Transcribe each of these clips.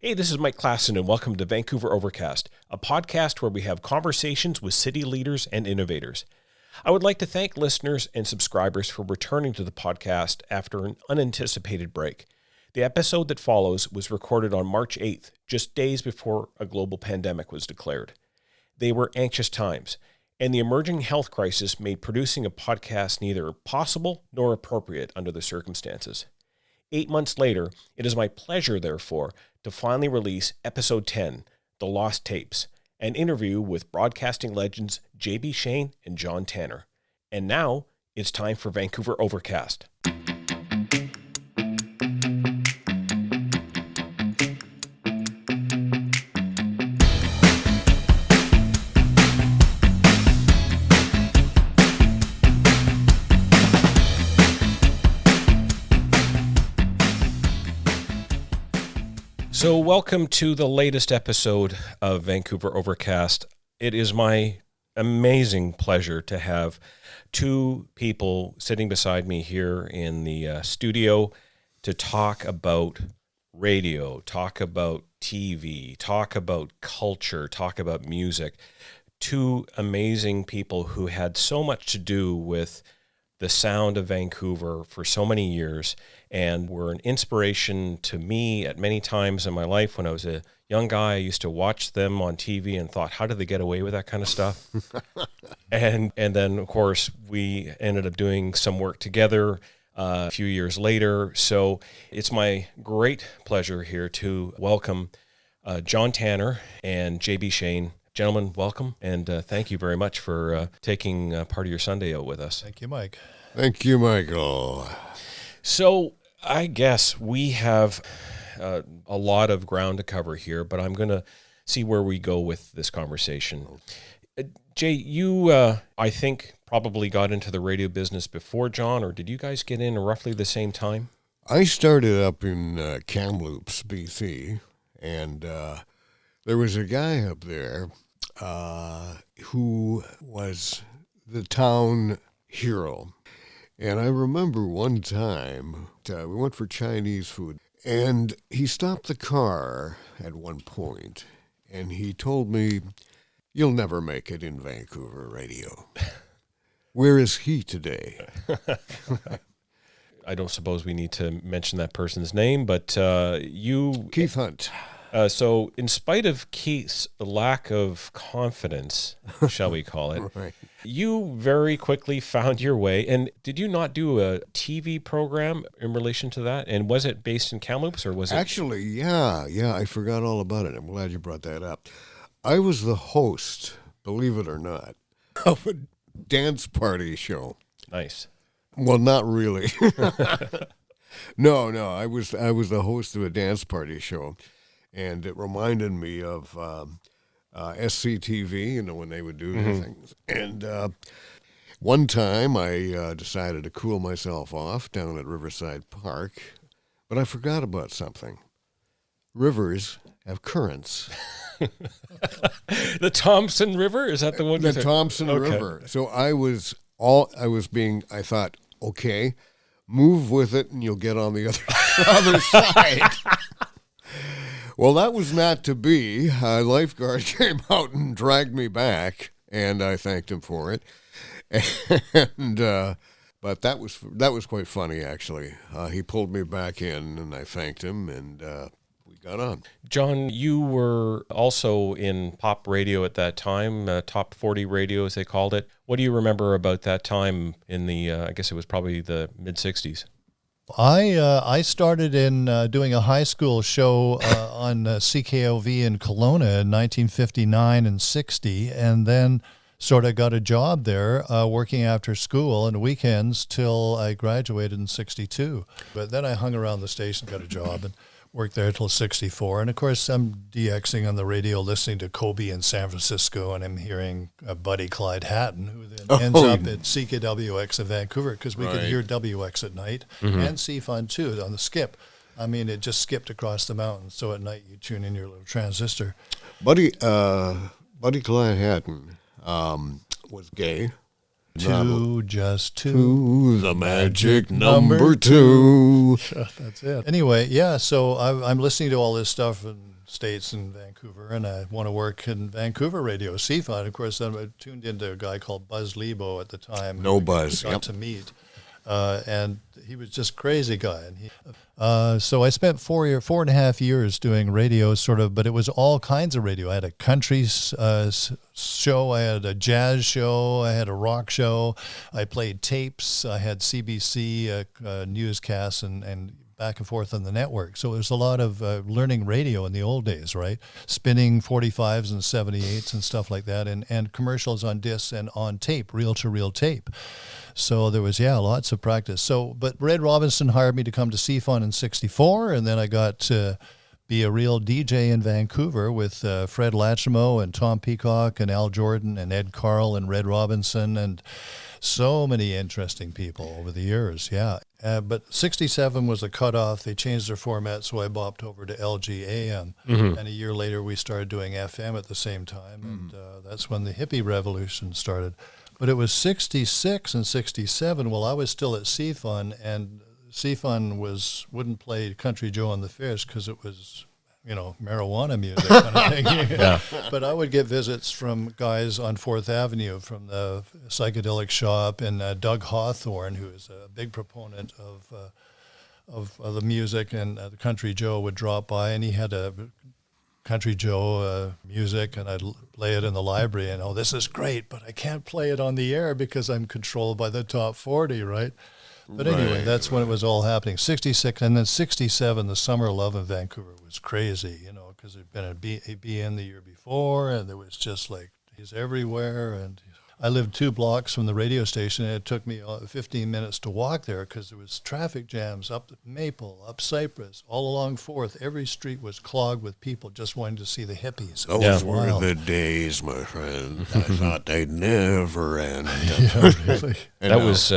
Hey, this is Mike Klassen, and welcome to Vancouver Overcast, a podcast where we have conversations with city leaders and innovators. I would like to thank listeners and subscribers for returning to the podcast after an unanticipated break. The episode that follows was recorded on March 8th, just days before a global pandemic was declared. They were anxious times, and the emerging health crisis made producing a podcast neither possible nor appropriate under the circumstances. 8 months later, it is my pleasure, therefore, to finally release Episode 10, The Lost Tapes, an interview with broadcasting legends J.B. Shayne and John Tanner. And now, it's time for Vancouver Overcast. So welcome to the latest episode of Vancouver Overcast. It is my amazing pleasure to have two people sitting beside me here in the studio to talk about radio, talk about TV, talk about culture, talk about music. Two amazing people who had so much to do with the sound of Vancouver for so many years and were an inspiration to me at many times in my life. When I was a young guy, I used to watch them on TV and thought, how did they get away with that kind of stuff? and then, of course, we ended up doing some work together a few years later. So it's my great pleasure here to welcome John Tanner and J.B. Shayne. Gentlemen, welcome, and thank you very much for taking part of your Sunday out with us. Thank you, Mike. Thank you, Michael. So I guess we have a lot of ground to cover here, but I'm going to see where we go with this conversation. Jay, you, I think, probably got into the radio business before John, or did you guys get in roughly the same time? I started up in Kamloops, BC, and there was a guy up there who was the town hero. And I remember one time we went for Chinese food, and he stopped the car at one point, and he told me, "You'll never make it in Vancouver radio." Where is he today? I don't suppose we need to mention that person's name, but you... Keith Hunt. So in spite of Keith's lack of confidence, shall we call it, Right. You very quickly found your way. And did you not do a TV program in relation to that? And was it based in Kamloops, or was it? Actually, yeah, I forgot all about it. I'm glad you brought that up. I was the host, believe it or not, of a dance party show. Nice. Well, not really. No, I was the host of a dance party show, and it reminded me of SCTV, when they would do the things. And one time I decided to cool myself off down at Riverside Park, but I forgot about something. Rivers have currents. The Thompson River? Is that the one? The Thompson River. So I thought, okay, move with it and you'll get on the other side. Well, that was not to be. A lifeguard came out and dragged me back, and I thanked him for it. And but that was quite funny, actually. He pulled me back in, and I thanked him, and we got on. John, you were also in pop radio at that time, top 40 radio, as they called it. What do you remember about that time in the, I guess it was probably the mid-'60s? I started in doing a high school show on CKOV in Kelowna in 1959 and 60, and then sort of got a job there working after school and weekends till I graduated in 62. But then I hung around the station, got a job, and worked there till 64. And of course, I'm DXing on the radio, listening to Kobe in San Francisco, and I'm hearing Buddy Clyde Hatton, who then ends up at CKWX in Vancouver, because we could hear WX at night, and CFUN too on the skip. I mean, it just skipped across the mountains. So at night, you tune in your little transistor. Buddy Clyde Hatton was gay, Just two. The magic number 2. That's it. Anyway, yeah, so I'm listening to all this stuff in States and Vancouver, and I want to work in Vancouver radio, CFON. Of course, I tuned into a guy called Buzz Lebo at the time. No Buzz. Got to meet. And he was just a crazy guy. And so I spent 4.5 years doing radio, sort of, but it was all kinds of radio. I had a country show, I had a jazz show, I had a rock show, I played tapes, I had CBC newscasts and back and forth on the network. So it was a lot of learning radio in the old days, right? Spinning 45s and 78s and stuff like that, and commercials on discs and on tape, reel-to-reel tape. So there was, lots of practice. So, but Red Robinson hired me to come to CFON in '64, and then I got to be a real DJ in Vancouver with Fred Lachimo and Tom Peacock and Al Jordan and Ed Carl and Red Robinson and so many interesting people over the years, but 67 was the cutoff. They changed their format, so I bopped over to LGAM. And a year later, we started doing FM at the same time, and that's when the hippie revolution started. But it was 66 and 67 while I was still at CFON, and CFON wouldn't play Country Joe and the Fish because it was, marijuana music kind of thing. But I would get visits from guys on 4th Avenue from the Psychedelic Shop, and Doug Hawthorne, who is a big proponent of the music, and the Country Joe would drop by, and he had a Country Joe music, and I'd play it in the library, and this is great, but I can't play it on the air because I'm controlled by the top 40, right? But anyway, that's when it was all happening. 66, and then 67, the Summer of Love in Vancouver was crazy, because there'd been a BN the year before, and there was just like, he's everywhere, and I lived 2 blocks from the radio station, and it took me 15 minutes to walk there because there was traffic jams up Maple, up Cypress, all along 4th. Every street was clogged with people just wanting to see the hippies. Those were the days, my friend. I thought they'd never end. Really. That was,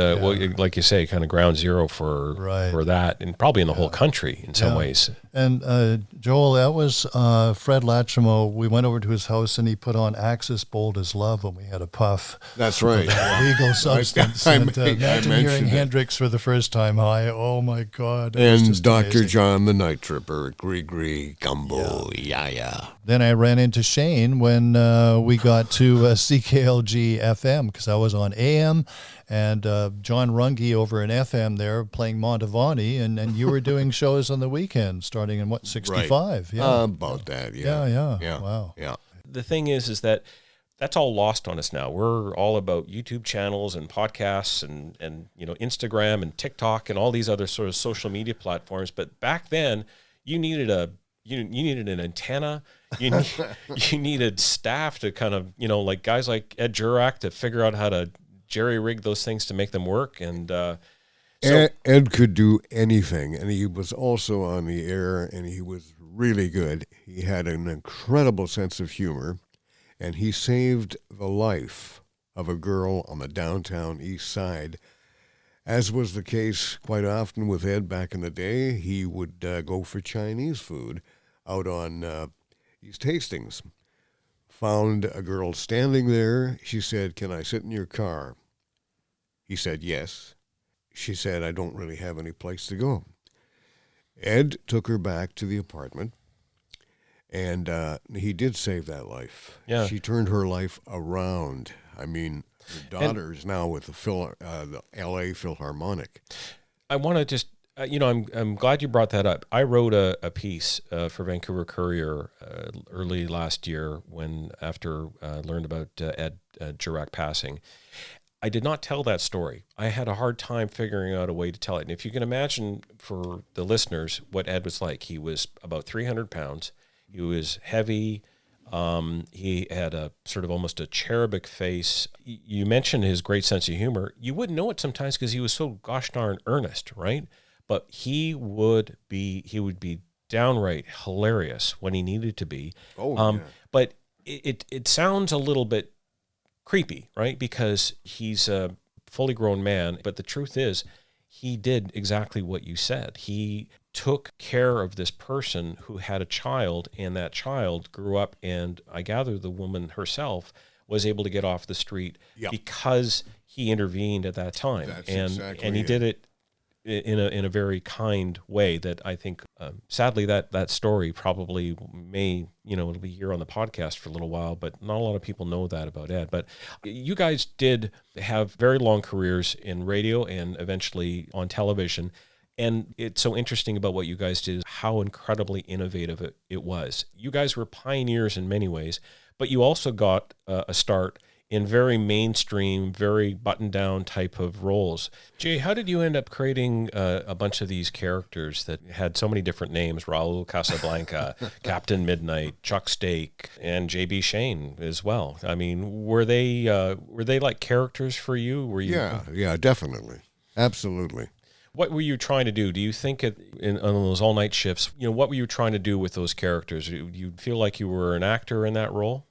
like you say, kind of ground zero for that, and probably in the whole country in some ways. And Joel, that was Fred Lachimo. We went over to his house, and he put on Axis Bold as Love, and we had a puff. That's right. Illegal substance. Imagine hearing Hendrix for the first time high. Oh, my God. And Dr. Amazing. John the Night Tripper, Gree Gumbo, yeah. Then I ran into Shayne when we got to CKLG FM, because I was on AM, and John Runge over in FM there playing Montavani, and you were doing shows on the weekend starting in, 65? Right. Yeah. About that, Yeah. Wow. Yeah. The thing is that that's all lost on us now. We're all about YouTube channels and podcasts and Instagram and TikTok and all these other sort of social media platforms. But back then, you needed you needed an antenna. You needed staff to kind of, like guys like Ed Jurak to figure out how to jerry rig those things to make them work. And Ed could do anything, and he was also on the air, and he was really good. He had an incredible sense of humor, and he saved the life of a girl on the downtown east side. As was the case quite often with Ed back in the day, he would go for Chinese food out on East Hastings. Found a girl standing there. She said, "Can I sit in your car?" He said, "Yes." She said, "I don't really have any place to go." Ed took her back to the apartment, and he did save that life. Yeah. She turned her life around. I mean, her daughter's now with the L.A. Philharmonic. I want to just, I'm glad you brought that up. I wrote a piece for Vancouver Courier early last year after learned about Ed Jurak passing. I did not tell that story. I had a hard time figuring out a way to tell it. And if you can imagine for the listeners what Ed was like, he was about 300 pounds. He was heavy. He had a sort of almost a cherubic face. You mentioned his great sense of humor. You wouldn't know it sometimes because he was so gosh darn earnest, right? But he would be downright hilarious when he needed to be. But it sounds a little bit creepy, right? Because he's a fully grown man. But the truth is, he did exactly what you said. He took care of this person who had a child, and that child grew up, and I gather the woman herself was able to get off the street Yep. because he intervened at that time. That's and exactly and he it. did it in a very kind way that I think, sadly, that story probably may, it'll be here on the podcast for a little while, but not a lot of people know that about Ed. But you guys did have very long careers in radio and eventually on television. And it's so interesting about what you guys did, how incredibly innovative it was. You guys were pioneers in many ways, but you also got a start in very mainstream, very buttoned-down type of roles. Jay, how did you end up creating a bunch of these characters that had so many different names? Raul Casablanca, Captain Midnight, Chuck Steak, and J.B. Shayne as well. I mean, were they like characters for you? Were you? Yeah, definitely. Absolutely. What were you trying to do? Do you think on those all-night shifts, what were you trying to do with those characters? Do you feel like you were an actor in that role?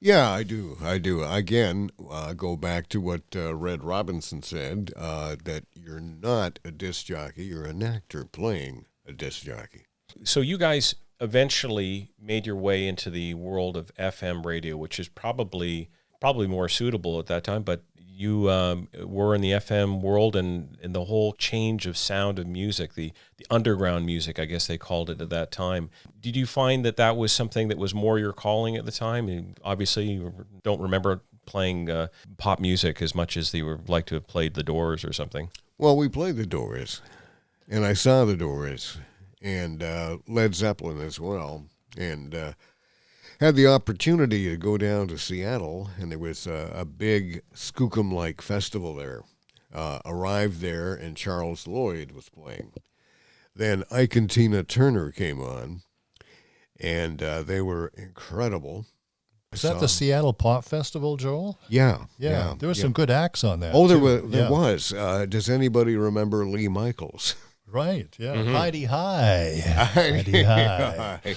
Yeah, I do. Again, go back to what Red Robinson said, that you're not a disc jockey, you're an actor playing a disc jockey. So you guys eventually made your way into the world of FM radio, which is probably more suitable at that time, but you were in the FM world and the whole change of sound of music, the underground music, I guess they called it at that time. Did you find that was something that was more your calling at the time? And obviously, you don't remember playing pop music as much as they would like to have played the Doors or something. Well, we played the Doors, and I saw the Doors, and Led Zeppelin as well, and had the opportunity to go down to Seattle, and there was a big Skookum-like festival there. Arrived there, and Charles Lloyd was playing. Then Ike and Tina Turner came on, and they were incredible. Was that the Seattle Pop Festival, Joel? Yeah. There was some good acts on that. Oh, there too. was. Does anybody remember Lee Michaels? Right, yeah. Mm-hmm. Heidi High. Heidi High.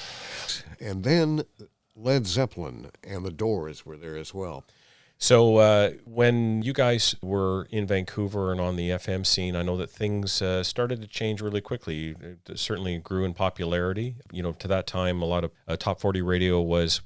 And then Led Zeppelin and the Doors were there as well. So when you guys were in Vancouver and on the FM scene, I know that things started to change really quickly. It certainly grew in popularity. To that time, a lot of top 40 radio was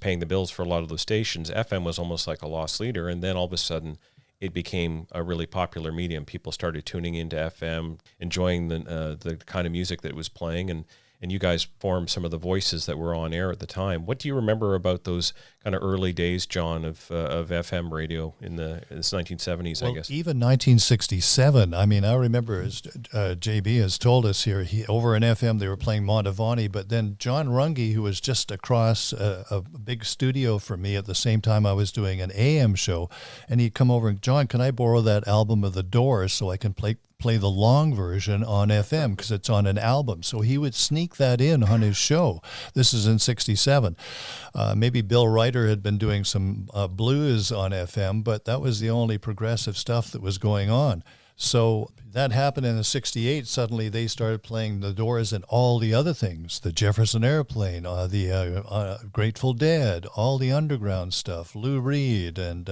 paying the bills for a lot of those stations. FM was almost like a lost leader, and then all of a sudden, it became a really popular medium. People started tuning into FM, enjoying the kind of music that was playing, and you guys formed some of the voices that were on air at the time. What do you remember about those kind of early days, John, of FM radio in the 1970s, I guess? Even 1967. I mean, I remember, as JB has told us here, over in FM they were playing Montavani, but then John Runge, who was just across a big studio from me at the same time I was doing an AM show, and he'd come over and, John, can I borrow that album of The Doors so I can play the long version on FM because it's on an album. So he would sneak that in on his show. This is in 67. Maybe Bill Ryder had been doing some blues on FM, but that was the only progressive stuff that was going on. So that happened in the 68. Suddenly they started playing the Doors and all the other things, the Jefferson Airplane, the Grateful Dead, all the underground stuff, Lou Reed, and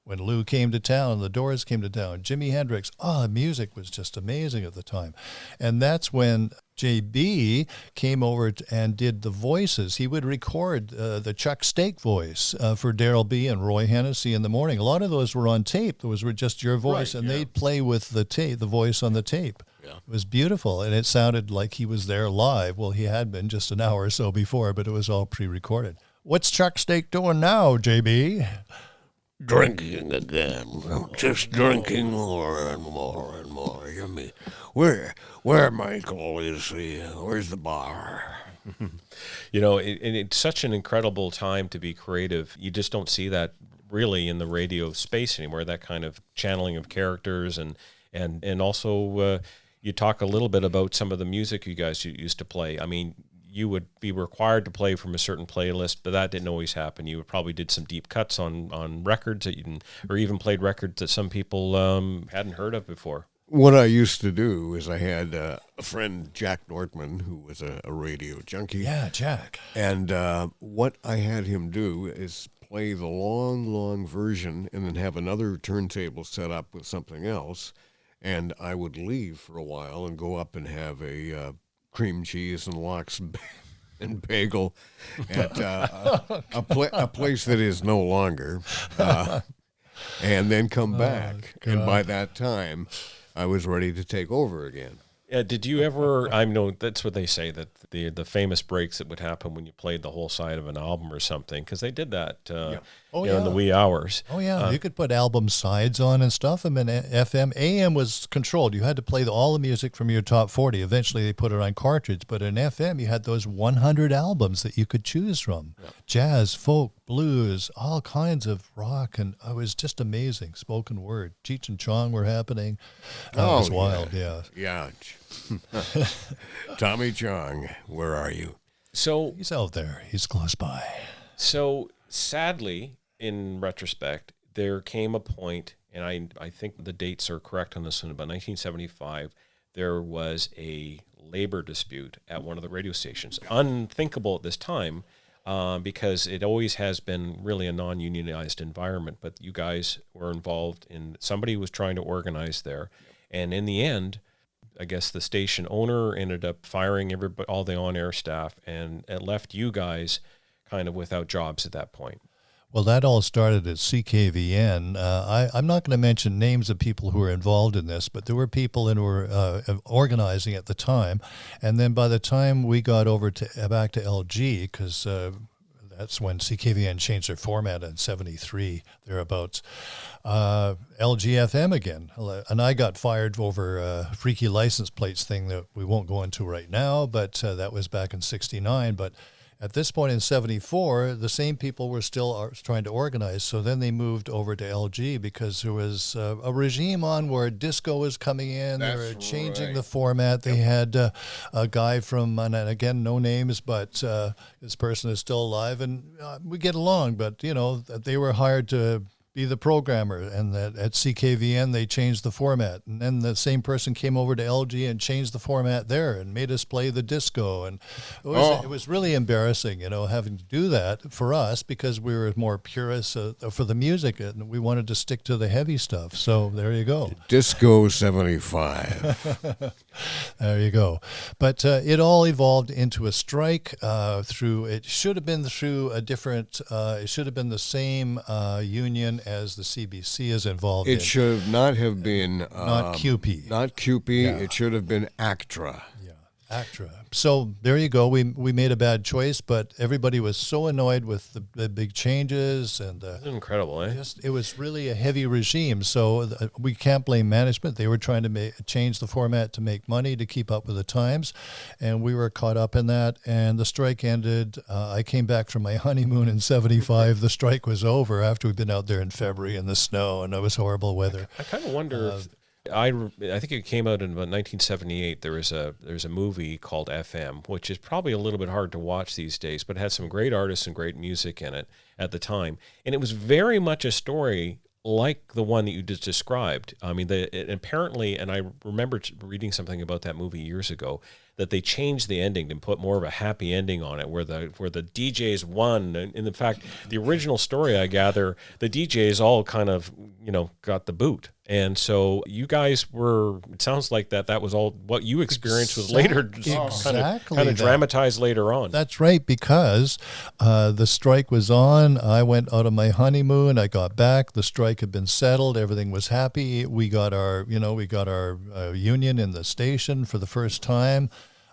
when Lou came to town, the Doors came to town, Jimi Hendrix. The music was just amazing at the time. And that's when JB came over and did the voices. He would record the Chuck Steak voice for Darryl B. and Roy Hennessy in the morning. A lot of those were on tape. Those were just your voice, and they'd play with the tape, the voice on the tape. Yeah. It was beautiful, and it sounded like he was there live. Well, he had been just an hour or so before, but it was all pre-recorded. What's Chuck Steak doing now, JB? Drinking again. Just drinking more and more and more. Hear me? Where, Michael, where's the bar? It's such an incredible time to be creative. You just don't see that really in the radio space anymore, that kind of channeling of characters. And also you talk a little bit about some of the music you guys used to play. I mean, you would be required to play from a certain playlist, but that didn't always happen. You probably did some deep cuts on records or even played records that some people hadn't heard of before. What I used to do is I had a friend, Jack Nortman, who was a radio junkie. Yeah, Jack. And what I had him do is play the long version and then have another turntable set up with something else. And I would leave for a while and go up and have a cream cheese and lox and bagel at a place that is no longer, and then come back. And by that time, I was ready to take over again. Did you ever? I know that's what they say, that the famous breaks that would happen when you played the whole side of an album or something, because they did that in the wee hours. Oh, yeah. You could put album sides on and stuff. I mean, FM. AM was controlled. You had to play all the music from your top 40. Eventually, they put it on cartridge. But in FM, you had those 100 albums that you could choose from. Yeah. Jazz, folk, blues, all kinds of rock. And it was just amazing. Spoken word. Cheech and Chong were happening. It was wild, yeah. Yeah. Tommy Chong, where are you? So he's out there. He's close by. So sadly, in retrospect, there came a point, and I think the dates are correct on this one, about 1975, there was a labor dispute at one of the radio stations. Unthinkable at this time, because it always has been really a non-unionized environment, but you guys were involved in, somebody was trying to organize there, and in the end, I guess the station owner ended up firing all the on-air staff, and it left you guys kind of without jobs at that point. Well, that all started at CKVN. I'm not going to mention names of people who were involved in this, but there were people who were organizing at the time. And then by the time we got over back to LG, because that's when CKVN changed their format in 73, thereabouts. LGFM again. And I got fired over a freaky license plates thing that we won't go into right now, but that was back in 69. But at this point in 74, the same people were still trying to organize. So then they moved over to LG because there was a regime on where disco was coming in. They were changing the format. They had a guy from, and again, no names, but this person is still alive. And we get along, but, they were hired to be the programmer, and that at CKVN they changed the format, and then the same person came over to LG and changed the format there and made us play the disco, and it was really embarrassing, having to do that for us because we were more purists for the music, and we wanted to stick to the heavy stuff. So there you go. Disco 75. There you go. But it all evolved into a strike it should have been through a different, it should have been the same union as the CBC is involved in. It should not have been... not QP. Not QP. Yeah. It should have been ACTRA. Yeah, ACTRA. So there you go. We made a bad choice, but everybody was so annoyed with the big changes. And incredible, eh? It was really a heavy regime. So we can't blame management. They were trying to change the format to make money, to keep up with the times. And we were caught up in that. And the strike ended. I came back from my honeymoon in 75. The strike was over after we'd been out there in February in the snow, and it was horrible weather. I kind of wonder if... I think it came out in about 1978. There's a movie called FM, which is probably a little bit hard to watch these days, but it had some great artists and great music in it at the time. And it was very much a story like the one that you just described. I mean, apparently, and I remember reading something about that movie years ago, that they changed the ending and put more of a happy ending on it, where the DJs won. And in fact, the original story, I gather, the DJs all kind of got the boot. And so you guys it sounds like that was all what you experienced was later, kind of dramatized later on. That's right, because the strike was on. I went out on my honeymoon. I got back. The strike had been settled. Everything was happy. We got our union in the station for the first time.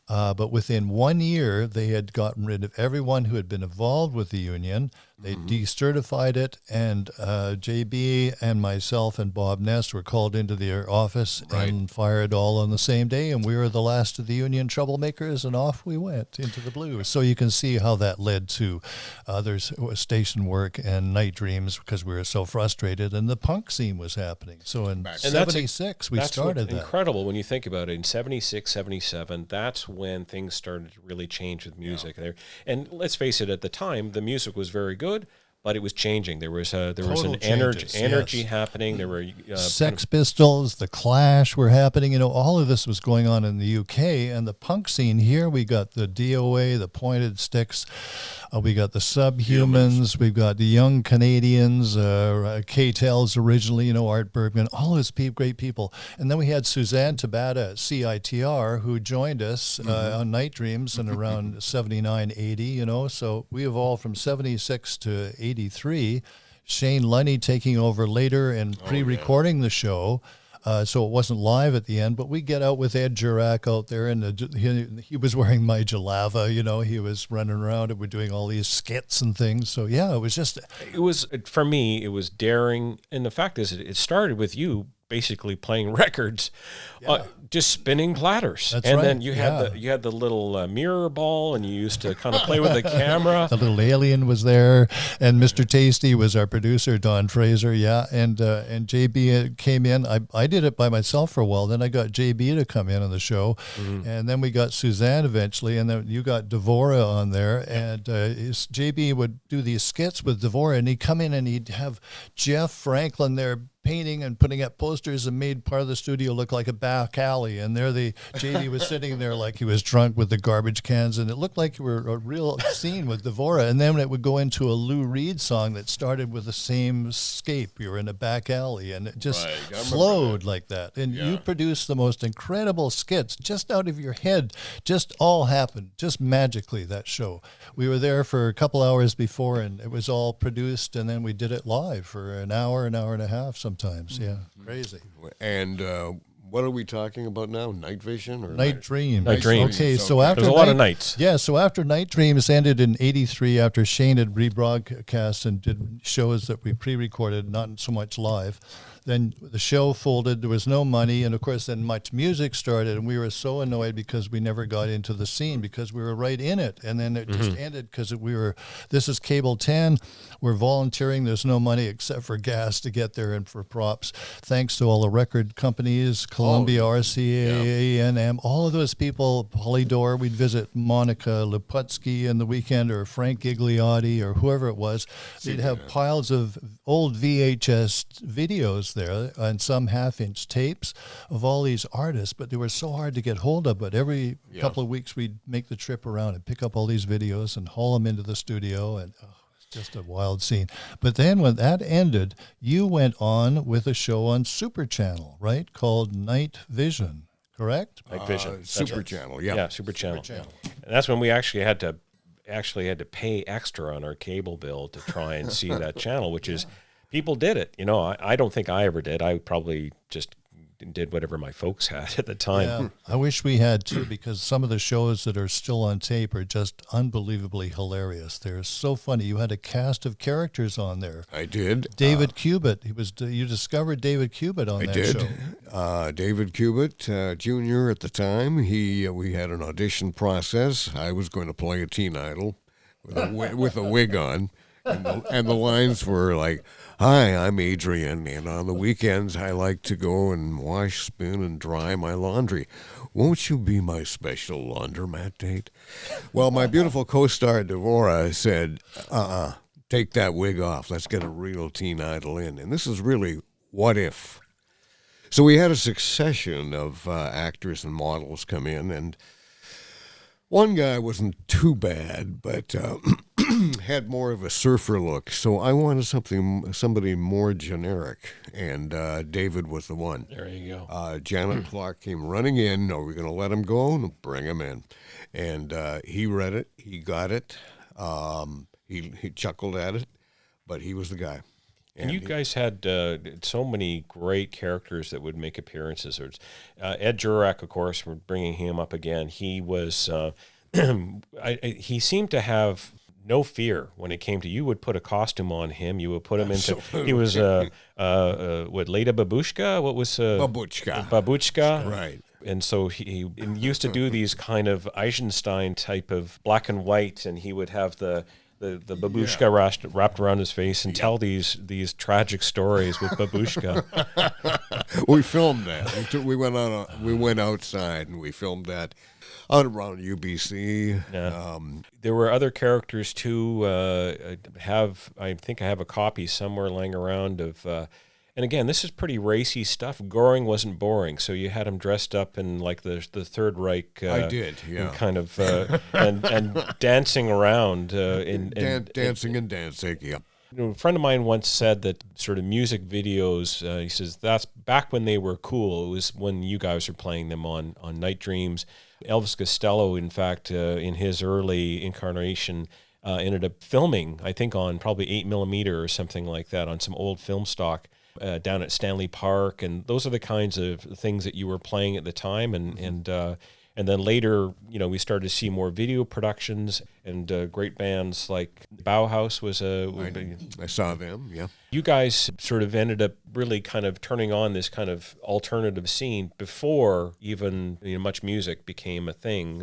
But within 1 year, they had gotten rid of everyone who had been involved with the union. They decertified it, and JB and myself and Bob Ness were called into their office and fired all on the same day, and we were the last of the union troublemakers, and off we went into the blue. So you can see how that led to other station work and night dreams because we were so frustrated, and the punk scene was happening. So in 76, we started that. That's incredible when you think about it. In 76, 77, that's when things started to really change with music. Yeah. And let's face it, at the time, the music was very good, but it was changing. There was an Total changes, energy yes. happening. There were Sex Pistols, The Clash were happening. You know, all of this was going on in the UK, and the punk scene here. We got the DOA, the Pointed Sticks. We got the Subhumans. We've got the Young Canadians, K-Tels originally, you know, Art Bergman, all those great people. And then we had Suzanne Tabata at CITR who joined us on Night Dreams in around 79, 80, you know. So we evolved from 76 to 83. Shayne Lunny taking over later and pre-recording the show. So it wasn't live at the end, but we get out with Ed Jurek out there, and he was wearing my Jalava, you know, he was running around and we're doing all these skits and things. So yeah, it was for me, it was daring. And the fact is, it started with you basically playing records, just spinning platters. That's and right. then you had the little mirror ball, and you used to kind of play with the camera. The little alien was there, and Mr. Tasty was our producer, Don Fraser. Yeah, and JB came in. I did it by myself for a while. Then I got JB to come in on the show, and then we got Suzanne eventually, and then you got Devora on there. And JB would do these skits with Devora, and he'd come in and he'd have Jeff Franklin there painting and putting up posters and made part of the studio look like a back alley. And there JD was sitting there like he was drunk with the garbage cans, and it looked like you were a real scene with Devora. And then it would go into a Lou Reed song that started with the same scape. You were in a back alley, and it just flowed like that. And you produced the most incredible skits just out of your head. Just all happened, just magically, that show. We were there for a couple hours before, and it was all produced, and then we did it live for an hour and a half sometimes. Yeah, crazy. And what are we talking about now? Night Vision or Night Dreams? Night Dreams. Okay, so after there's a lot of nights. Yeah, so after Night Dreams ended in '83, after Shayne had rebroadcast and did shows that we pre-recorded, not so much live. Then the show folded. There was no money, and of course, then Much Music started, and we were so annoyed because we never got into the scene because we were right in it, and then it just ended because this is Cable 10. We're volunteering. There's no money except for gas to get there and for props. Thanks to all the record companies, Columbia, RCA, A&M, all of those people, Polydor. We'd visit Monica Leputsky in the weekend, or Frank Gigliotti, or whoever it was. They'd have piles of old VHS videos there and some half-inch tapes of all these artists, but they were so hard to get hold of. But every couple of weeks we'd make the trip around and pick up all these videos and haul them into the studio, and it's just a wild scene. But then when that ended, you went on with a show on Super Channel, right, called Night Vision, correct? Night Vision. Super Channel, Yeah, Super Channel. And that's when we actually had to pay extra on our cable bill to try and see that channel, which is, people did it. You know, I don't think I ever did. I probably just did whatever my folks had at the time. Yeah, I wish we had too, because some of the shows that are still on tape are just unbelievably hilarious. They're so funny. You had a cast of characters on there. I did. David Cubitt. You discovered David Cubitt on that show. David Cubitt Jr. at the time. We had an audition process. I was going to play a teen idol with a wig on. And the lines were like, "Hi, I'm Adrian, and on the weekends I like to go and wash, spin, and dry my laundry. Won't you be my special laundromat date?" Well, my beautiful co-star Devora said, take that wig off. Let's get a real teen idol in. And this is really what if. So we had a succession of actors and models come in, and one guy wasn't too bad, but had more of a surfer look. So I wanted somebody more generic, and David was the one. There you go. Janet Clark came running in. Are we going to let him go? No, bring him in. And he read it. He got it. He chuckled at it, but he was the guy. And you guys had so many great characters that would make appearances. There's Ed Jurek, of course. We're bringing him up again. He was he seemed to have no fear when it came to, you would put a costume on him. You would put him into, he was Leda Babushka? What was Babushka? Right. And so he used to do these kind of Eisenstein type of black and white, and he would have the the babushka wrapped around his face and tell these tragic stories with babushka. We filmed that. We went outside and we filmed that out around UBC. Yeah. There were other characters too. I think I have a copy somewhere laying around of. And again, this is pretty racy stuff. Goring wasn't boring, so you had him dressed up in like the Third Reich. I did, yeah. And kind of and dancing around. Dancing and dancing, yeah. You know, a friend of mine once said that sort of music videos, he says that's back when they were cool. It was when you guys were playing them on Night Dreams. Elvis Costello, in fact, in his early incarnation, ended up filming, I think, on probably 8mm or something like that on some old film stock down at Stanley Park. And those are the kinds of things that you were playing at the time. And then later, you know, we started to see more video productions and great bands like Bauhaus was I saw them, yeah. You guys sort of ended up really kind of turning on this kind of alternative scene before even Much Music became a thing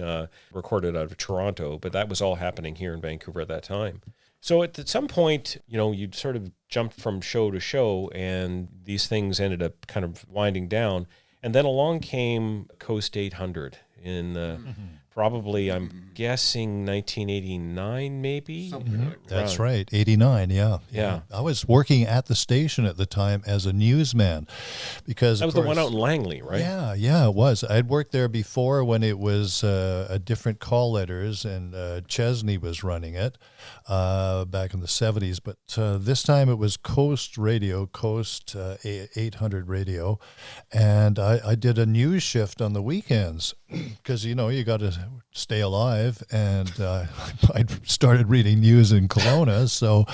recorded out of Toronto, but that was all happening here in Vancouver at that time. So at some point, you sort of jumped from show to show, and these things ended up kind of winding down. And then along came Coast 800 in probably, I'm guessing, 1989, maybe? Something like that. That's right, 89, yeah. I was working at the station at the time as a newsman because, that was the one out in Langley, right? Yeah, it was. I'd worked there before when it was a different call letters, and Chesney was running it back in the 70s. But this time it was Coast Radio, Coast 800 Radio, and I did a news shift on the weekends because, you got to stay alive, and I started reading news in Kelowna, so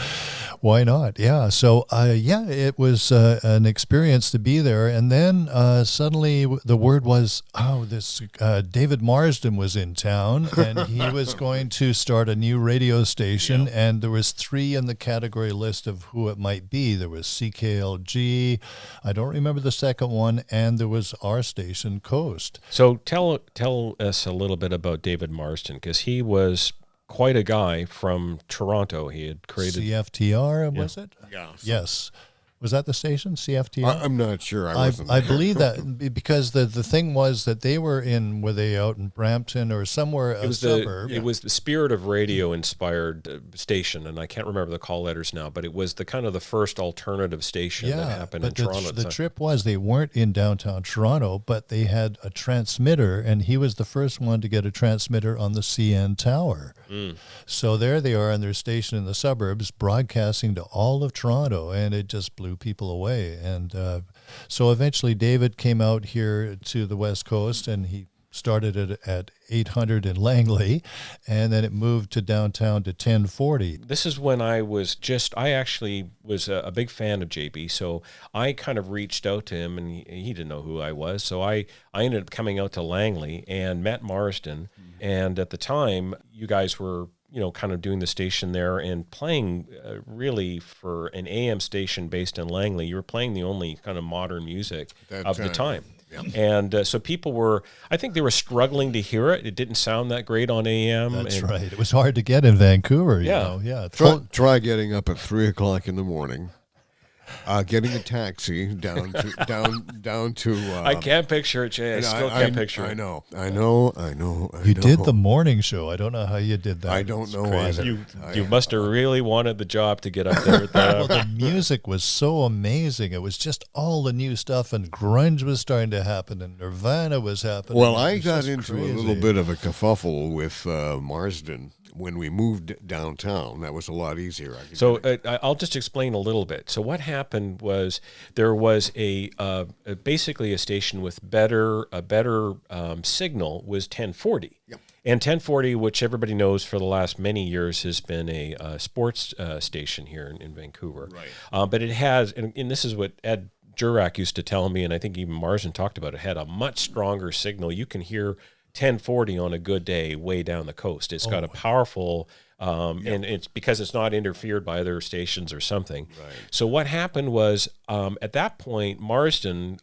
why not? Yeah, so it was an experience to be there, and then suddenly the word was, this David Marsden was in town, and he was going to start a new radio station, and there was 3 in the category list of who it might be. There was CKLG, I don't remember the second one, and there was our station, Coast. So tell us a little bit about David Marsden, because he was quite a guy from Toronto. He had created CFTR, was it? Yeah. Yes. Was that the station, CFTR? I'm not sure. I believe that because the thing was that they were were they out in Brampton or somewhere, a suburb? It was the Spirit of Radio inspired station, and I can't remember the call letters now, but it was the kind of the first alternative station that happened in Toronto. The trip was they weren't in downtown Toronto, but they had a transmitter, and he was the first one to get a transmitter on the CN Tower. So there they are on their station in the suburbs, broadcasting to all of Toronto, and it just blew people away. And so eventually David came out here to the West Coast, and he started it at 800 in Langley, and then it moved to downtown to 1040. This is when I actually was a big fan of JB, so I kind of reached out to him, and he didn't know who I was, so I ended up coming out to Langley and met Marsden, and at the time, you guys were kind of doing the station there and playing really for an AM station based in Langley. You were playing the only kind of modern music of the time. Yeah. And so people were, I think they were struggling to hear it. It didn't sound that great on AM. That's right. It was hard to get in Vancouver, you know. Yeah. Try getting up at 3 o'clock in the morning. Getting a taxi down to. I can't picture it, Jay. I still can't picture it. I know. You did the morning show. I don't know how you did that. I don't know either. You must have really wanted the job to get up there. Well, the music was so amazing. It was just all the new stuff, and grunge was starting to happen, and Nirvana was happening. Well, I got into a little bit of a kerfuffle with Marsden. When we moved downtown, that was a lot easier. I'll just explain a little bit. So what happened was there was basically a station with a better signal was 1040. Yep. And 1040, which everybody knows for the last many years has been a sports station here in Vancouver. Right. But it has, and this is what Ed Jurak used to tell me, and I think even Marsden talked about it, had a much stronger signal. You can hear 1040 on a good day way down the coast. It's got a powerful, and it's because it's not interfered by other stations or something. Right. So what happened was, at that point, Marsden,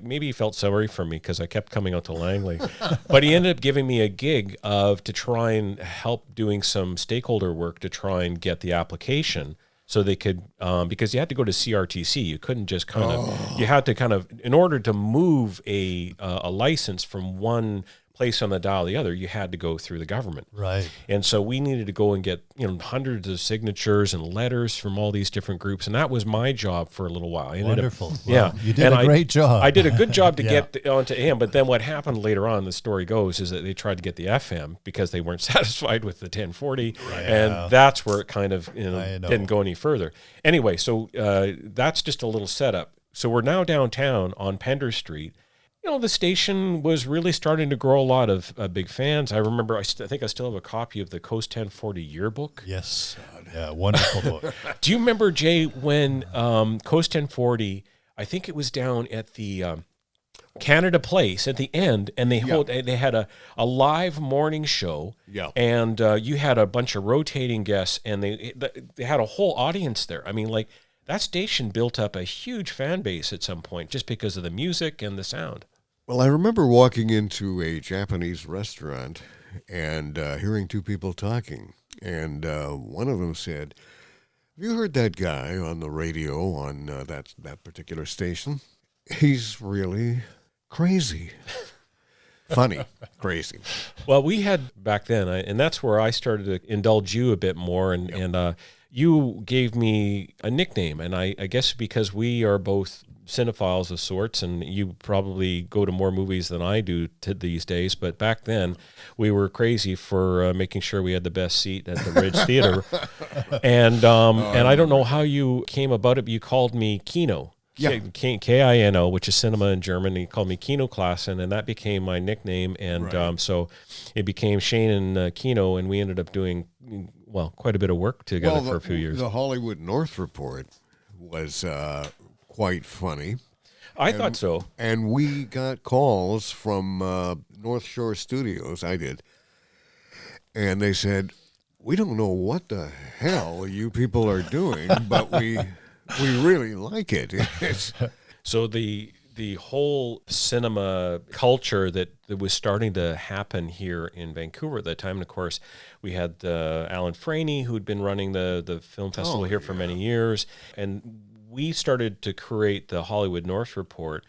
maybe he felt sorry for me because I kept coming out to Langley, but he ended up giving me a gig to try and help doing some stakeholder work to try and get the application. So they could, because you had to go to CRTC. You couldn't just kind of, you had to kind of, in order to move a license from one place on the dial to the other, you had to go through the government. Right. And so we needed to go and get, hundreds of signatures and letters from all these different groups. And that was my job for a little while. Wonderful. Yeah. You did a great job. I did a good job to get onto AM. But then what happened later on, the story goes, is that they tried to get the FM because they weren't satisfied with the 1040. Right. And that's where it kind of didn't go any further. Anyway, so that's just a little setup. So we're now downtown on Pender Street. The station was really starting to grow a lot of big fans. I remember, I think I still have a copy of the Coast 1040 yearbook. Yes. Yeah, wonderful book. Do you remember, Jay, when Coast 1040, I think it was down at the Canada Place at the end, and they had a live morning show, and you had a bunch of rotating guests, and they had a whole audience there. I mean, like, that station built up a huge fan base at some point just because of the music and the sound. Well, I remember walking into a Japanese restaurant and hearing two people talking. And one of them said, "Have you heard that guy on the radio on that particular station? He's really crazy." Funny, crazy. Well, we had back then, and that's where I started to indulge you a bit more. And you gave me a nickname. And I guess because we are both cinephiles of sorts, and you probably go to more movies than I do these days, but back then we were crazy for making sure we had the best seat at the Ridge Theater. And I don't know how you came about it, but you called me Kino. Yeah. Kino, which is cinema in German. He called me Kino Klassen, and that became my nickname. And so it became Shayne and Kino, and we ended up doing, quite a bit of work together for a few years. The Hollywood North Report was quite funny. I thought so. And we got calls from North Shore Studios, I did, and they said, "We don't know what the hell you people are doing, but we really like it." So the whole cinema culture that was starting to happen here in Vancouver at that time, and of course, we had Alan Franey, who'd been running the film festival here for many years, and we started to create the Hollywood North Report.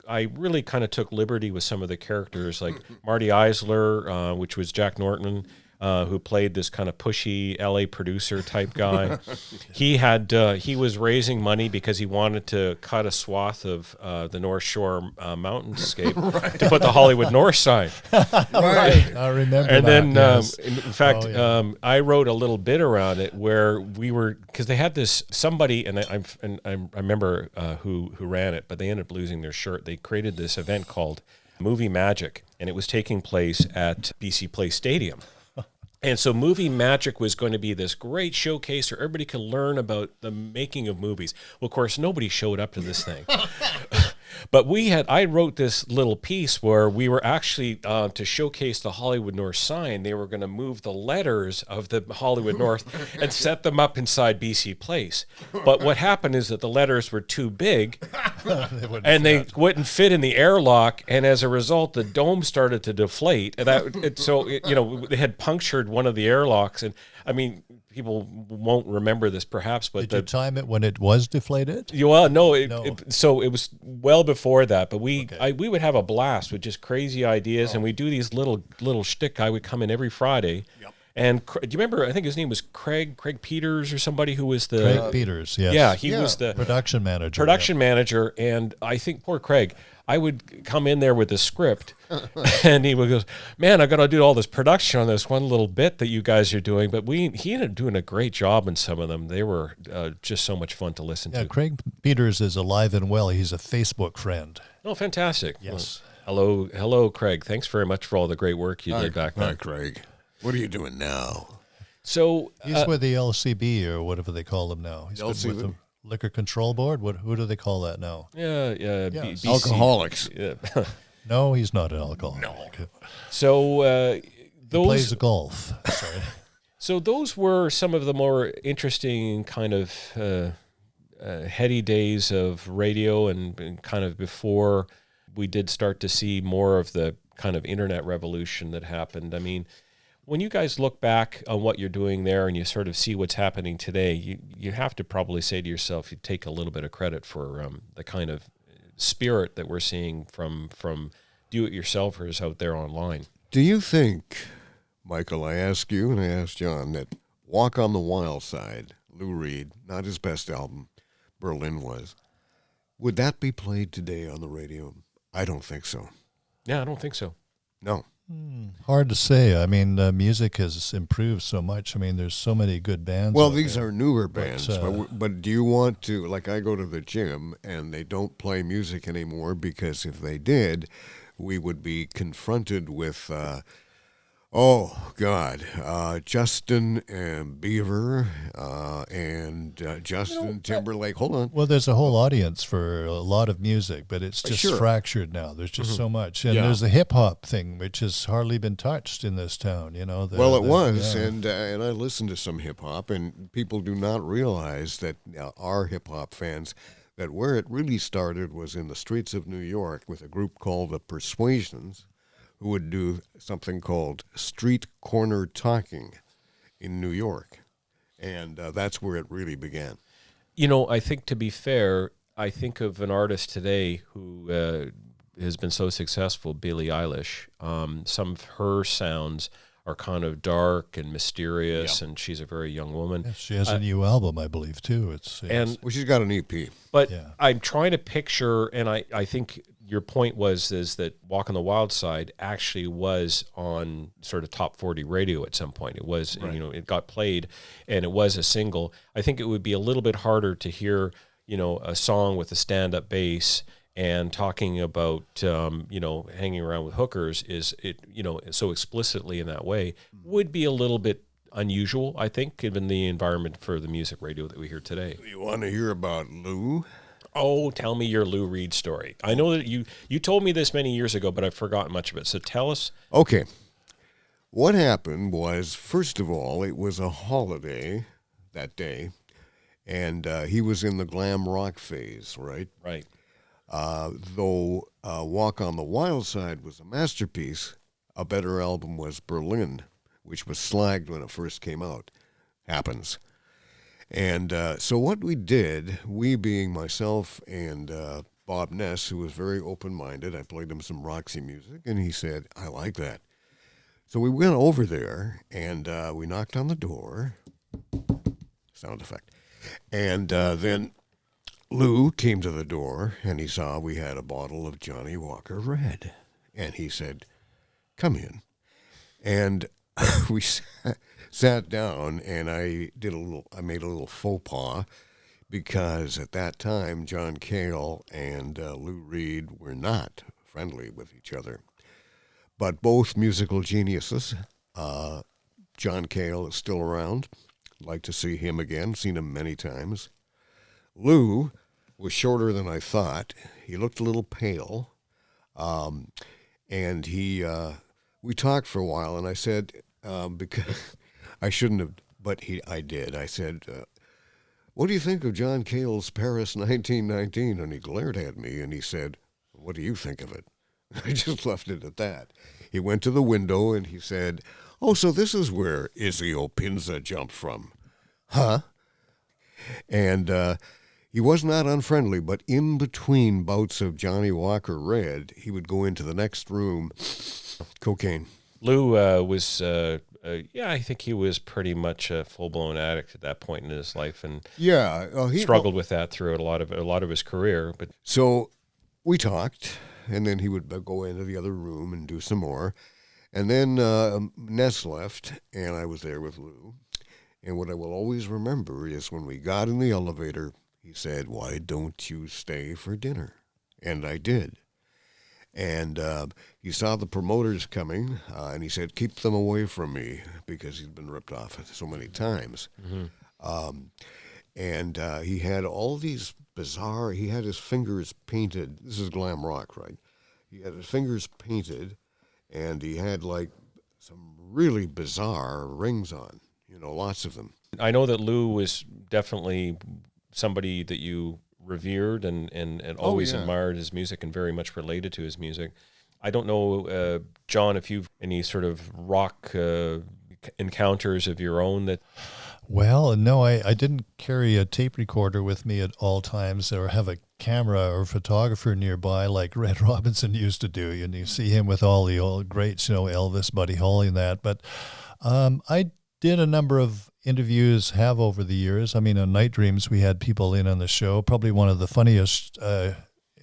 I really kind of took liberty with some of the characters, like Marty Eisler, which was Jack Norton, who played this kind of pushy LA producer type guy. He was raising money because he wanted to cut a swath of the North Shore mountainscape to put the Hollywood North sign. Right, I remember. And that, then, yes. in fact, I wrote a little bit around it where we were, because they had this somebody, and I remember who ran it, but they ended up losing their shirt. They created this event called Movie Magic, and it was taking place at BC Place Stadium. And so Movie Magic was going to be this great showcase where everybody could learn about the making of movies. Well, of course, nobody showed up to this thing. But I wrote this little piece where we were actually, to showcase the Hollywood North sign, they were going to move the letters of the Hollywood North and set them up inside BC Place. But what happened is that the letters were too big and they wouldn't fit in the airlock. And as a result, the dome started to deflate. And they had punctured one of the airlocks. And I mean, people won't remember this perhaps, but did you time it when it was deflated? Well, no. So it was well before that, but we would have a blast with just crazy ideas, and we do these little shtick guy would come in every Friday. Yep. And do you remember? I think his name was Craig Peters or somebody who was the Craig Peters. Yes. Yeah, he was the production manager. And I think poor Craig. I would come in there with the script, and he would go, "Man, I got to do all this production on this one little bit that you guys are doing." But he ended up doing a great job in some of them. They were just so much fun to listen to. Craig Peters is alive and well. He's a Facebook friend. Oh, fantastic! Yes. Well, hello, Craig. Thanks very much for all the great work you did back then. Hi, Craig. What are you doing now? So he's with the LCB or whatever they call them now. He's with the Liquor Control Board. Who do they call that now? Yeah. Alcoholics. Yeah. No, he's not an alcoholic. No. So He plays golf. Sorry. So those were some of the more interesting kind of heady days of radio, and kind of before we did start to see more of the kind of internet revolution that happened. I mean, when you guys look back on what you're doing there and you sort of see what's happening today, you have to probably say to yourself, you take a little bit of credit for the kind of spirit that we're seeing from do-it-yourselfers out there online. Do you think, Michael, I ask you and I ask John, that Walk on the Wild Side, Lou Reed, not his best album, Berlin was, would that be played today on the radio? I don't think so. Yeah, I don't think so. No. Hard to say. I mean, music has improved so much. I mean, there's so many good bands. Well, these are newer bands, but do you want to, like I go to the gym and they don't play music anymore, because if they did, we would be confronted with, Justin and Bieber and Justin Timberlake. Hold on. Well, there's a whole audience for a lot of music, but it's just fractured now. There's just so much. And there's the hip-hop thing, which has hardly been touched in this town, you know. It was, and I listened to some hip-hop, and people do not realize that our hip-hop fans, that where it really started was in the streets of New York with a group called the Persuasions, who would do something called street corner talking in New York. And that's where it really began. You know, I think, to be fair, I think of an artist today who has been so successful, Billie Eilish. Some of her sounds are kind of dark and mysterious, and she's a very young woman. Yeah, she has a new album, I believe, too. Well, she's got an EP. But I'm trying to picture, and I think your point is that Walk on the Wild Side actually was on sort of top 40 radio at some point. It was, it got played, and it was a single. I think it would be a little bit harder to hear, a song with a stand-up bass and talking about, hanging around with hookers so explicitly in that way would be a little bit unusual, I think, given the environment for the music radio that we hear today. You want to hear about Lou? Oh, tell me your Lou Reed story. I know that you told me this many years ago, but I've forgotten much of it. So tell us. Okay. What happened was, first of all, it was a holiday that day, and he was in the glam rock phase, right? Right. Though Walk on the Wild Side was a masterpiece, a better album was Berlin, which was slagged when it first came out. Happens. And so what we did, we being myself and Bob Ness, who was very open-minded, I played him some Roxy music, and he said, I like that. So we went over there, and we knocked on the door. Sound effect. And then Lou came to the door, and he saw we had a bottle of Johnny Walker Red. And he said, come in. And we sat down, and I made a little faux pas, because at that time, John Cale and Lou Reed were not friendly with each other. But both musical geniuses. John Cale is still around. I'd like to see him again. Seen him many times. Lou was shorter than I thought. He looked a little pale. And we talked for a while, and I said, because I shouldn't have, but I did. I said, what do you think of John Cale's Paris 1919? And he glared at me, and he said, what do you think of it? I just left it at that. He went to the window, and he said, oh, so this is where Izzy Opinza jumped from. Huh? And he was not unfriendly, but in between bouts of Johnny Walker Red, he would go into the next room, cocaine. Lou was, I think he was pretty much a full-blown addict at that point in his life, and he struggled with that throughout a lot of his career. But so we talked, and then he would go into the other room and do some more, and then Ness left, and I was there with Lou. And what I will always remember is when we got in the elevator, he said, why don't you stay for dinner? And I did. And he saw the promoters coming, and he said, keep them away from me, because he'd been ripped off so many times. Mm-hmm. And he had all these bizarre, he had his fingers painted, this is glam rock, right? he had his fingers painted, and he had like some really bizarre rings on, lots of them. I know that Lou was definitely somebody that you revered and always admired his music and very much related to his music. I don't know, John, if you've any sort of rock encounters of your own that... Well, no, I didn't carry a tape recorder with me at all times or have a camera or photographer nearby like Red Robinson used to do. And you see him with all the old greats, Elvis, Buddy Holly and that. But I did a number of interviews over the years. I mean, on Night Dreams, we had people in on the show. Probably one of the funniest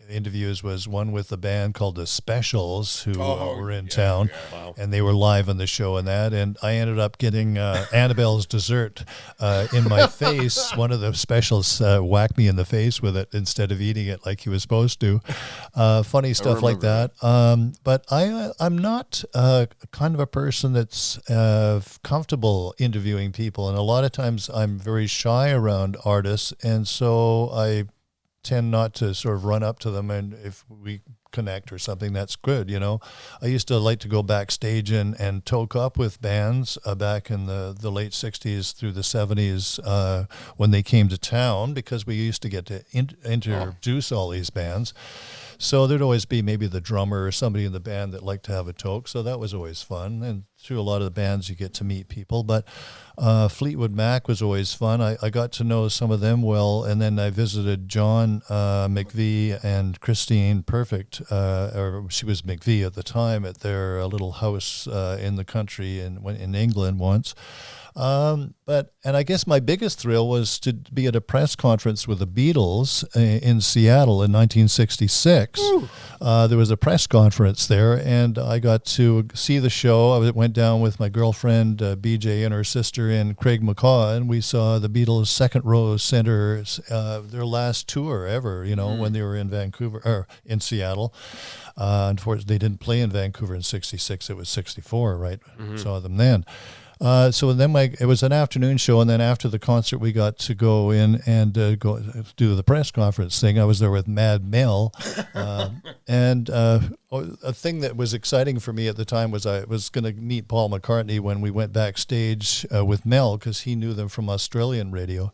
interviews was one with a band called the Specials who were in town, and they were live on the show and that, and I ended up getting Annabelle's dessert in my face. One of the Specials whacked me in the face with it instead of eating it like he was supposed to. Funny stuff like that. But I'm not kind of a person that's comfortable interviewing people, and a lot of times I'm very shy around artists, and so I tend not to sort of run up to them, and if we connect or something, that's good. I used to like to go backstage and toke up with bands back in the late 60s through the 70s when they came to town, because we used to get to introduce all these bands. So there'd always be maybe the drummer or somebody in the band that liked to have a toke, so that was always fun. And through a lot of the bands you get to meet people. But Fleetwood Mac was always fun. I got to know some of them well, and then I visited John McVie and Christine Perfect, or she was McVie at the time, at their little house in the country in England once. And I guess my biggest thrill was to be at a press conference with the Beatles in Seattle in 1966. There was a press conference there, and I got to see the show. I went down with my girlfriend, BJ, and her sister, and Craig McCaw, and we saw the Beatles' second row center, their last tour ever, when they were in Vancouver, or in Seattle. Unfortunately, they didn't play in Vancouver in 66. It was 64, right? Saw them then. So then it was an afternoon show, and then after the concert, we got to go in and go do the press conference thing. I was there with Mad Mel, and a thing that was exciting for me at the time was I was going to meet Paul McCartney when we went backstage with Mel, because he knew them from Australian radio.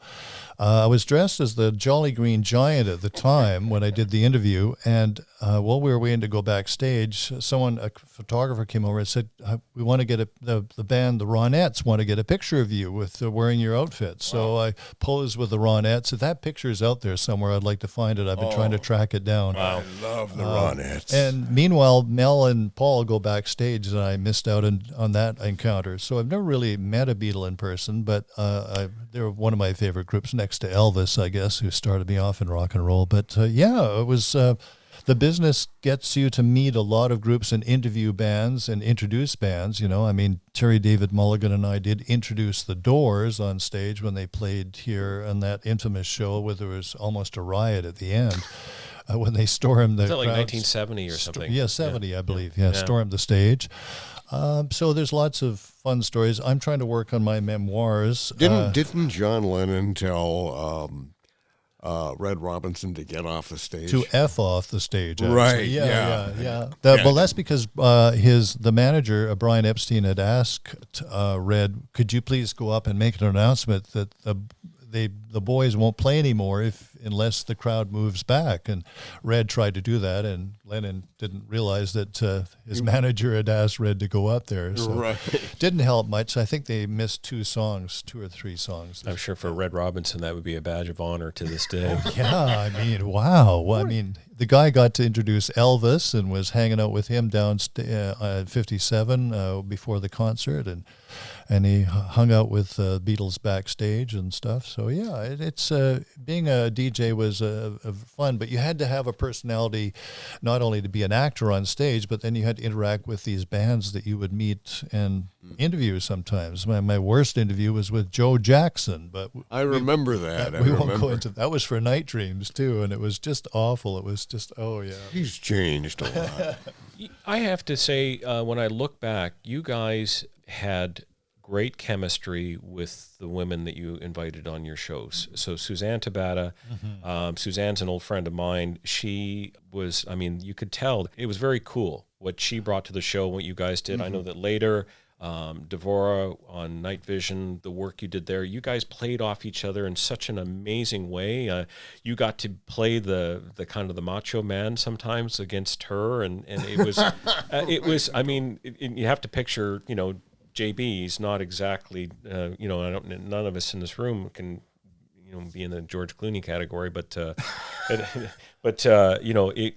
I was dressed as the Jolly Green Giant at the time when I did the interview, and while we were waiting to go backstage, a photographer came over and said, we want to get the band, the Ronettes, want to get a picture of you with wearing your outfit. So I posed with the Ronettes. If that picture is out there somewhere, I'd like to find it. I've been trying to track it down. I love the Ronettes. And meanwhile, Mel and Paul go backstage, and I missed out on that encounter. So I've never really met a Beatle in person, but they're one of my favorite groups, next to Elvis, I guess, who started me off in rock and roll. But it was the business gets you to meet a lot of groups and interview bands and introduce bands. I mean, Terry David Mulligan and I did introduce the Doors on stage when they played here on that infamous show where there was almost a riot at the end. When they stormed the... Was that like 1970 or something? Yeah, 70, I believe. Yeah, stormed the stage. So there's lots of fun stories. I'm trying to work on my memoirs. Didn't John Lennon tell Red Robinson to get off the stage? To F off the stage, actually. Right, yeah. Well, that's because the manager, Brian Epstein, had asked Red, could you please go up and make an announcement that the boys won't play anymore unless the crowd moves back. And Red tried to do that, and Lennon didn't realize that his manager had asked Red to go up there. So didn't help much. I think they missed 2 or 3 songs. I'm sure for Red Robinson, that would be a badge of honor to this day. I mean, wow. Well, I mean, the guy got to introduce Elvis and was hanging out with him down at 57 before the concert, and he hung out with Beatles backstage and stuff. So it's being a DJ was fun, but you had to have a personality, not only to be an actor on stage, but then you had to interact with these bands that you would meet and interview sometimes. My worst interview was with Joe Jackson, but I remember that. We won't go into that. Was for Night Dreams too, and it was just awful. It was just he's changed a lot. I have to say, when I look back, you guys had great chemistry with the women that you invited on your shows. So Suzanne Tabata, Suzanne's an old friend of mine. She was, I mean, you could tell it was very cool what she brought to the show, what you guys did. I know that later, Devora on Night Vision, the work you did there, you guys played off each other in such an amazing way. You got to play the kind of the macho man sometimes against her, and it was. I mean, you have to picture, JB. He's not exactly, none of us in this room can, be in the George Clooney category, but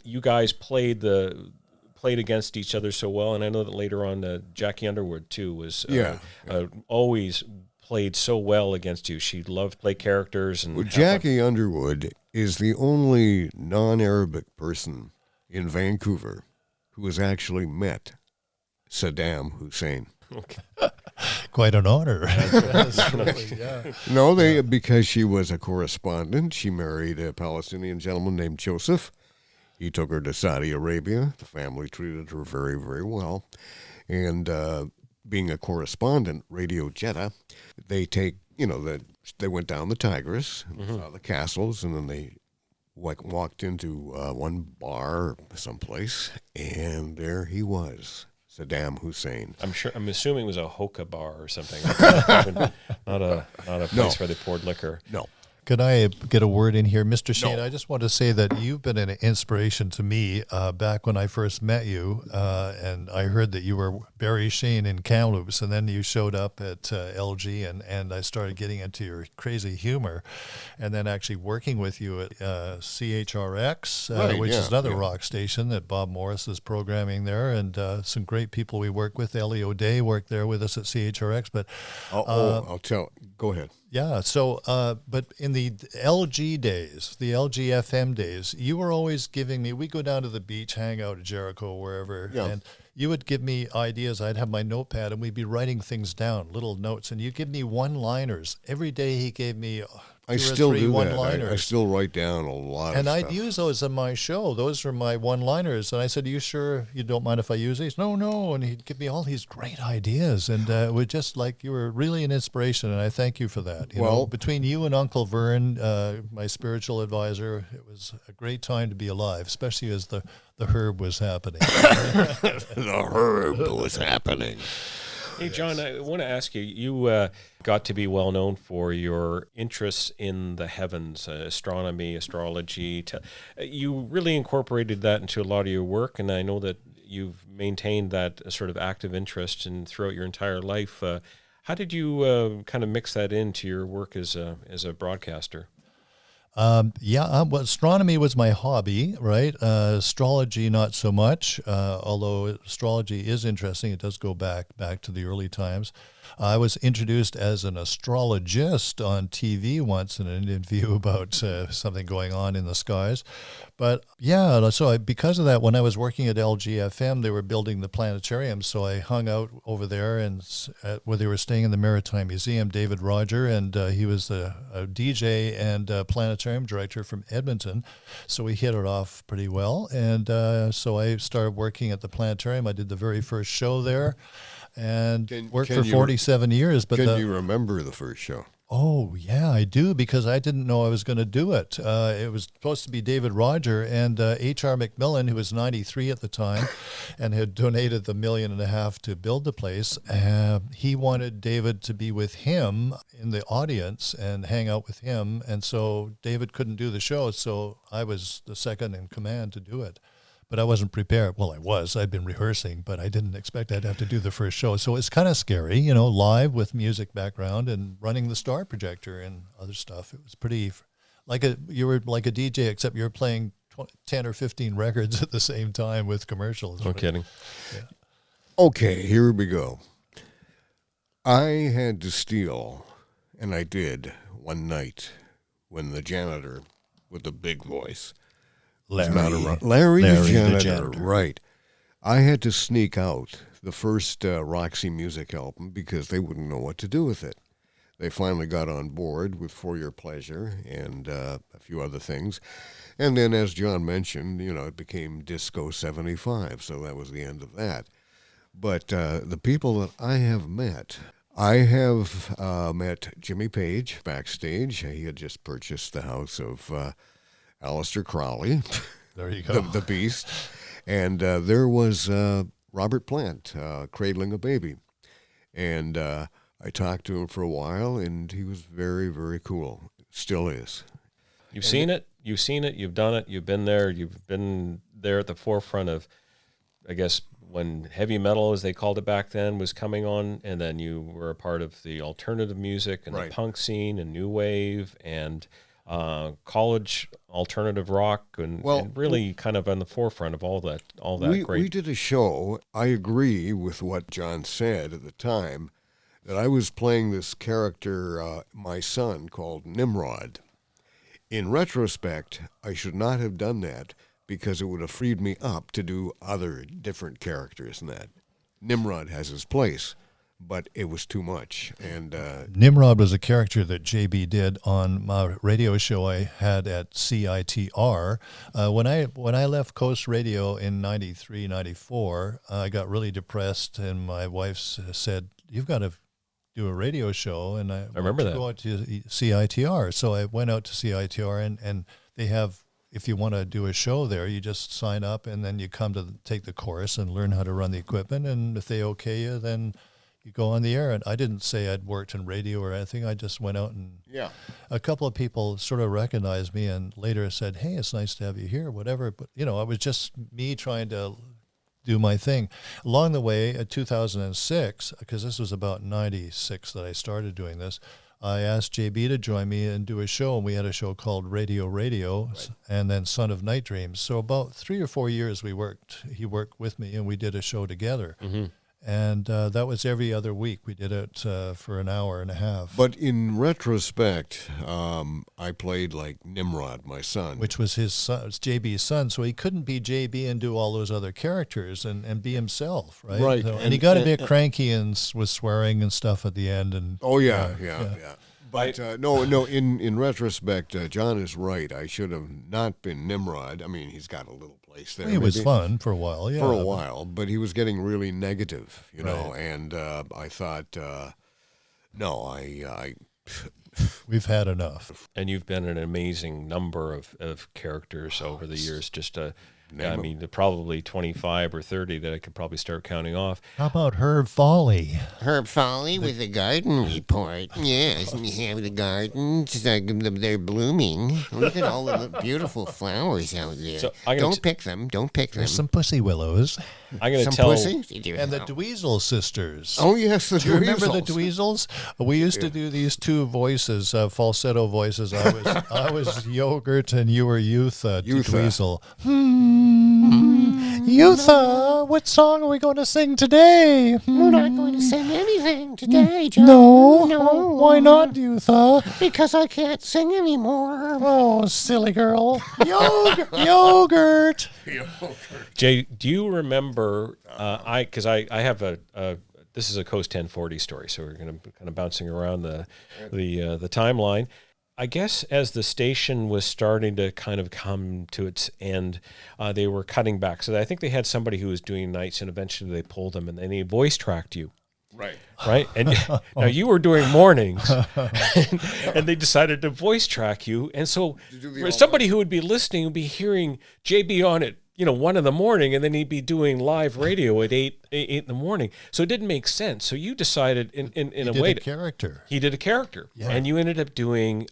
you guys played against each other so well, and I know that later on Jackie Underwood too was always played so well against you. She loved to play characters. And Jackie Underwood is the only non-Arabic person in Vancouver who has actually met Saddam Hussein. Okay. Quite an honor. No, because she was a correspondent. She married a Palestinian gentleman named Joseph. He took her to Saudi Arabia. The family treated her very, very well. And being a correspondent, Radio Jeddah, they they went down the Tigris, saw the castles, and then they walked into one bar someplace, and there he was, Saddam Hussein. I'm assuming it was a hookah bar or something. not a place where they poured liquor. No. Could I get a word in here? Mr. Shayne, No. I just want to say that you've been an inspiration to me back when I first met you, and I heard that you were Barry Shayne in Kamloops, and then you showed up at LG, and I started getting into your crazy humor, and then actually working with you at CHRX, which is another rock station that Bob Morris is programming there, and some great people we work with. Ellie O'Day worked there with us at CHRX, but... I'll tell. Go ahead. Yeah, so, but in the LG days, the LG FM days, you were always giving me, we go down to the beach, hang out at Jericho, wherever, and you would give me ideas. I'd have my notepad, and we'd be writing things down, little notes, and you'd give me one-liners. Every day he gave me I two still or three do one-liners. that. I still write down a lot And of I'd stuff. use those in my show. Those are my one-liners. And I said, "Are you sure you don't mind if I use these?" No. And he'd give me all these great ideas. And it was just like you were really an inspiration. And I thank you for that. You know, between you and Uncle Vern, my spiritual advisor, it was a great time to be alive, especially as the herb was happening. The herb was happening. Hey, John, I want to ask you, you got to be well known for your interests in the heavens, astronomy, astrology. You really incorporated that into a lot of your work, and I know that you've maintained that sort of active interest throughout your entire life. How did you kind of mix that into your work as a broadcaster? Well, astronomy was my hobby, right? Astrology, not so much, although astrology is interesting. It does go back to the early times. I was introduced as an astrologist on TV once in an interview about something going on in the skies. But yeah, so because of that, when I was working at LGFM, they were building the planetarium. So I hung out over there and where they were staying in the Maritime Museum, David Roger, and he was a DJ and planetarium director from Edmonton. So we hit it off pretty well. And so I started working at the planetarium. I did the very first show there and worked for 47 years. But can you remember the first show? Oh, yeah, I do, because I didn't know I was going to do it. It was supposed to be David Roger, and H.R. McMillan, who was 93 at the time and had donated the $1.5 million to build the place, he wanted David to be with him in the audience and hang out with him, and so David couldn't do the show, so I was the second in command to do it. But I wasn't prepared. Well, I'd been rehearsing, but I didn't expect I'd have to do the first show. So it's kind of scary, you know, live with music background and running the star projector and other stuff. It was pretty, you were like a DJ, except you're playing 10 or 15 records at the same time with commercials. No kidding. Yeah. Okay, here we go. I had to steal, and I did, one night when the janitor with the big voice... Larry the janitor, right. I had to sneak out the first Roxy Music album because they wouldn't know what to do with it. They finally got on board with For Your Pleasure and a few other things. And then, as John mentioned, you know, it became Disco 75, so that was the end of that. But the people that I have met, I have met Jimmy Page backstage. He had just purchased the house of Aleister Crowley, There you go. the Beast. And there was Robert Plant cradling a baby. And I talked to him for a while, and he was very, very cool. Still is. You've seen it, you've done it, you've been there at the forefront of, I guess, when heavy metal, as they called it back then, was coming on, and then you were a part of the alternative music and the punk scene and new wave and college alternative rock, and really kind of on the forefront of all that great. We did a show. I agree with what John said at the time, that I was playing this character, my son, called Nimrod. In retrospect, I should not have done that, because it would have freed me up to do other different characters than that. Nimrod has his place, but it was too much. And Nimrod was a character that JB did on my radio show I had at CITR. When I left Coast Radio in 93, 94, I got really depressed, and my wife said, "You've got to do a radio show," and I remember that. Go out to CITR. So I went out to CITR, and they have, if you want to do a show there, you just sign up, and then you come to take the course and learn how to run the equipment. And if they okay you, then you go on the air. And I didn't say I'd worked in radio or anything. I just went out, and a couple of people sort of recognized me and later said, "Hey, it's nice to have you here," whatever. But, it was just me trying to do my thing. Along the way, in 2006, because this was about 96 that I started doing this, I asked JB to join me and do a show, and we had a show called Radio, and then Son of Night Dreams. So about 3 or 4 years he worked with me, and we did a show together. Mm-hmm. And that was every other week. We did it for an hour and a half. But in retrospect, I played like Nimrod, my son. Which was his son, it's JB's son, so he couldn't be JB and do all those other characters and be himself, right? Right. So, and he got a bit cranky and was swearing and stuff at the end. And yeah. But in retrospect, John is right. I should have not been Nimrod. I mean, he's got a little place there. It was fun for a while, yeah. For a while, but he was getting really negative, know, and I thought, no, we've had enough. And you've been an amazing number of characters over the years. Just probably 25 or 30 that I could probably start counting off. How about Herb Foley? Herb Foley with the garden report. Yes, we have the gardens. They're blooming. Look at all the beautiful flowers out there. So Don't pick them. There's some pussy willows. I'm going to Some tell. pussy? And the Dweezil sisters. oh yes, the Do you remember the Dweezils? We used to do these two voices, falsetto voices. I was Yogurt and you were Youtha. Dweezil. Youtha, what song are we going to sing today? We're not going to sing anything today, John. No. Why not, Youtha? Because I can't sing anymore. Oh, silly girl. Yogurt. Jay, do you remember? Because I have this is a Coast 1040 story, so we're going to be kind of bouncing around the timeline. I guess as the station was starting to kind of come to its end, they were cutting back. So I think they had somebody who was doing nights, and eventually they pulled them, and then they voice tracked you. Right. And now you were doing mornings, and they decided to voice track you. And so for somebody who would be listening would be hearing JB on at 1 in the morning, and then he'd be doing live radio at 8 in the morning. So it didn't make sense. So you decided in a way He did a character. Yeah. And you ended up doing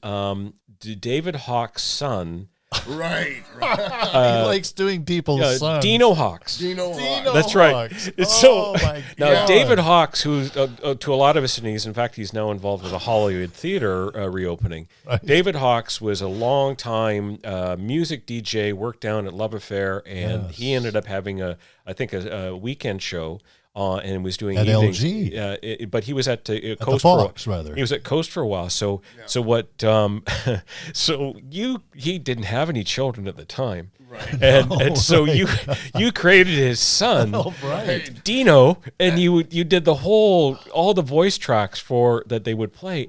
David Hawk's son. Right. He likes doing people's sons. Dino Hawks. That's right. So my now God. David Hawks, who to a lot of us, and in fact he's now involved with the Hollywood Theater reopening. Right. David Hawks was a long time music DJ, worked down at Love Affair, and he ended up having a weekend show. And was doing at evenings. LG, but he was at Coast the Fox, rather. He was at Coast for a while. So what? So he didn't have any children at the time. and so you created his son, Dino, and you did all the voice tracks that they would play,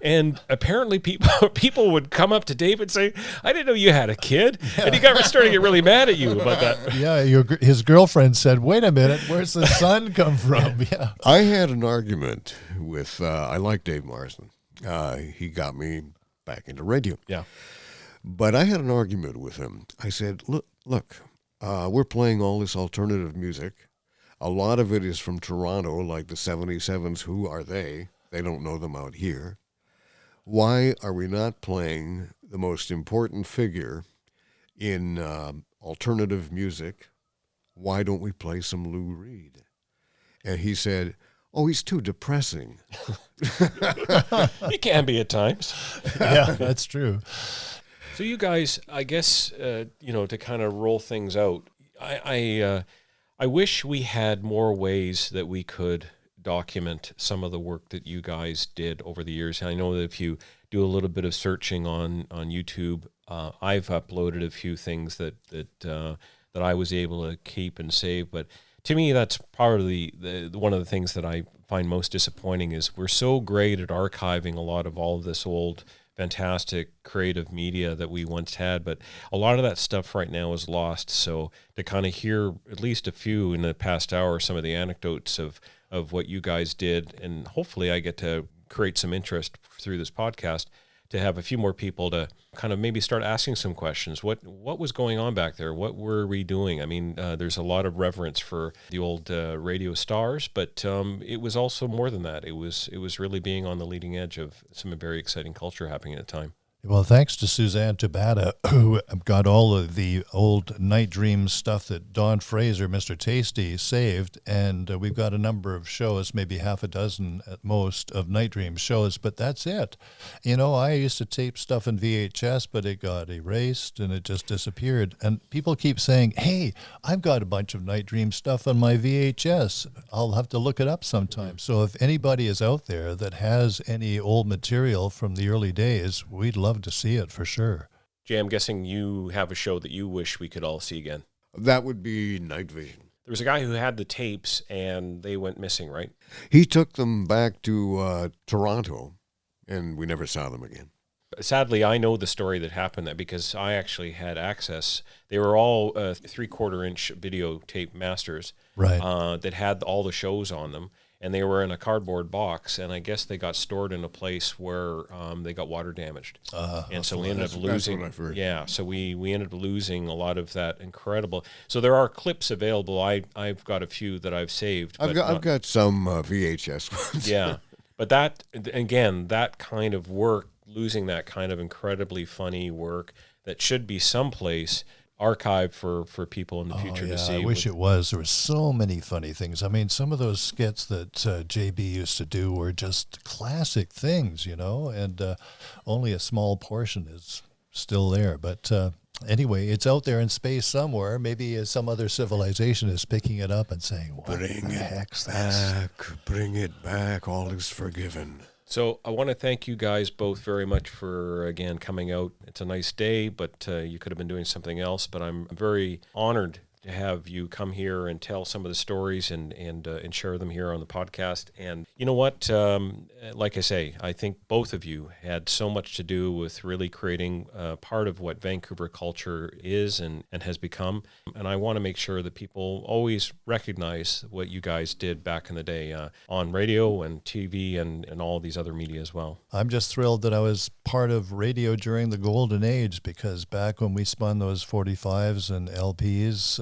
and apparently people would come up to Dave and say, "I didn't know you had a kid," and he got started to get really mad at you about that. Yeah, his girlfriend said, "Wait a minute, where's the son come from?" Yeah, I had an argument with I like Dave Marsden. He got me back into radio. Yeah. But I had an argument with him. I said, look, we're playing all this alternative music. A lot of it is from Toronto, like the 77s. Who are they? They don't know them out here. Why are we not playing the most important figure in alternative music? Why don't we play some Lou Reed? And he said, oh, he's too depressing. He can be at times. Yeah, that's true. So you guys, I guess, to kind of roll things out, I wish we had more ways that we could document some of the work that you guys did over the years. I know that if you do a little bit of searching on YouTube, I've uploaded a few things that I was able to keep and save. But to me, that's probably one of the things that I find most disappointing is we're so great at archiving a lot of all of this old fantastic creative media that we once had, but a lot of that stuff right now is lost. So to kind of hear at least a few in the past hour, some of the anecdotes of what you guys did, and hopefully I get to create some interest through this podcast to have a few more people to kind of maybe start asking some questions. What was going on back there? What were we doing? I mean, there's a lot of reverence for the old radio stars, but it was also more than that. It was really being on the leading edge of some very exciting culture happening at the time. Well, thanks to Suzanne Tabata, who got all of the old Night Dreams stuff that Don Fraser, Mr. Tasty, saved. And we've got a number of shows, maybe half a dozen at most, of Night Dreams shows, but that's it. You know, I used to tape stuff in VHS, but it got erased and it just disappeared. And people keep saying, hey, I've got a bunch of Night Dream stuff on my VHS. I'll have to look it up sometime. So if anybody is out there that has any old material from the early days, we'd love to see it for sure. Jay, I'm guessing you have a show that you wish we could all see again. That would be Night Vision. There was a guy who had the tapes and they went missing, right? He took them back to Toronto, and we never saw them again. Sadly, I know the story that happened there because I actually had access. They were all 3/4-inch videotape masters, right? That had all the shows on them. And they were in a cardboard box, and I guess they got stored in a place where they got water damaged. And so we ended up losing. That's what I've heard. Yeah, so we ended up losing a lot of that incredible. So there are clips available. I've got a few that I've saved. I've got some VHS ones. Yeah, but that again, that kind of work, losing that kind of incredibly funny work that should be someplace archived for people in the future to see. I wish it was. There were so many funny things. I mean, some of those skits that JB used to do were just classic things, you know, and only a small portion is still there. But anyway, it's out there in space somewhere. Maybe some other civilization is picking it up and saying, what the heck's this? Bring it back. All is forgiven. So I want to thank you guys both very much for, again, coming out. It's a nice day, but you could have been doing something else. But I'm very honored to have you come here and tell some of the stories and share them here on the podcast. And you know what? Like I say, I think both of you had so much to do with really creating part of what Vancouver culture is and has become. And I want to make sure that people always recognize what you guys did back in the day on radio and TV and all these other media as well. I'm just thrilled that I was part of radio during the golden age, because back when we spun those 45s and LPs,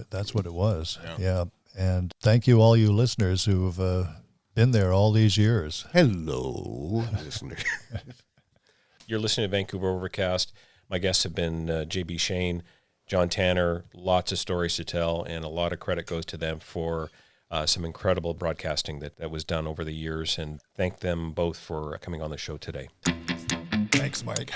that's what it was. Yeah. And thank you, all you listeners who've been there all these years. Hello, listeners. You're listening to Vancouver Overcast. My guests have been JB Shayne, John Tanner. Lots of stories to tell, and a lot of credit goes to them for some incredible broadcasting that was done over the years. And thank them both for coming on the show today. Thanks, Mike.